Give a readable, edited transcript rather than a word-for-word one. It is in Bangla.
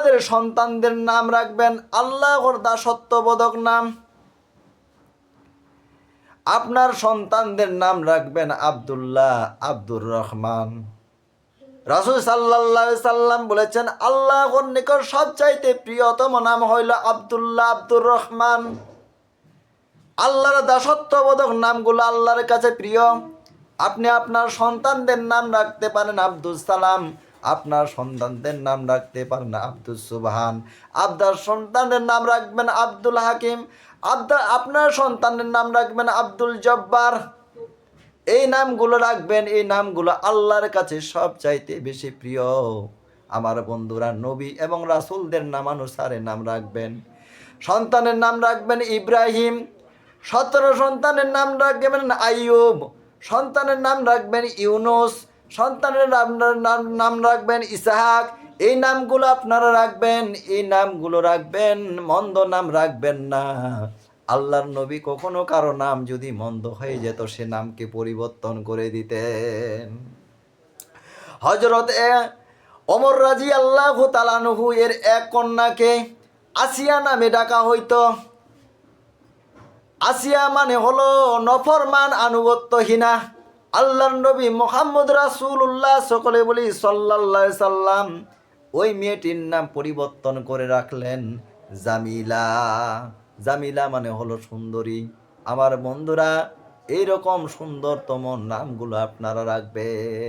আপনাদের সন্তানদের নাম রাখবেন আল্লাহর দাসত্ববোধক নাম। আপনার সন্তানদের নাম রাখবেন আব্দুল্লাহ, আব্দুর রহমান। রাসূল সাল্লাল্লাহু আলাইহি সাল্লাম বলেছেন আল্লাহর নিকট সবচাইতে প্রিয়তম নাম হইল আব্দুল্লাহ, আব্দুর রহমান। আল্লাহর দাসত্ববোধক নামগুলো আল্লাহর কাছে প্রিয়। আপনি আপনার সন্তানদের নাম রাখতে পারেন আব্দুল সালাম, আপনার সন্তানদের নাম রাখতে পারেন আব্দুল সুবহান, আপনার সন্তানের নাম রাখবেন আব্দুল হাকিম, আপনার সন্তানের নাম রাখবেন আব্দুল জব্বার। এই নামগুলো রাখবেন, এই নামগুলো আল্লাহর কাছে সবচাইতে বেশি প্রিয়। আমার বন্ধুরা, নবী এবং রাসূলদের নামানুসারে নাম রাখবেন। সন্তানের নাম রাখবেন ইব্রাহিম, 17 সন্তানের নাম রাখবেন আইয়ুব, সন্তানের নাম রাখবেন ইউনুস, সন্তানের নাম রাখবেন ইসহাক। এই নামগুলো আপনারা রাখবেন, এই নামগুলো রাখবেন, মন্দ নাম রাখবেন না। আল্লাহর নবী কখনো কারো নাম যদি মন্দ হয়ে যেত সে নামকে পরিবর্তন করে দিতেন। হযরত ওমর রাদিয়াল্লাহু তাআলা আনহু এর এক কন্যাকে আসিয়া নামে ডাকা হইতো। আসিয়া মানে হলো নফরমান, আনুগত্যহীনা। আল্লাহর নবী মুহাম্মদ রাসূলুল্লাহ, সকলে বলি সাল্লাল্লাহু আলাইহি সাল্লাম, ওই মেয়েটির নাম পরিবর্তন করে রাখলেন জামিলা। জামিলা মানে হলো সুন্দরী। আমার বন্ধুরা, এইরকম সুন্দরতম নামগুলো আপনারা রাখবেন।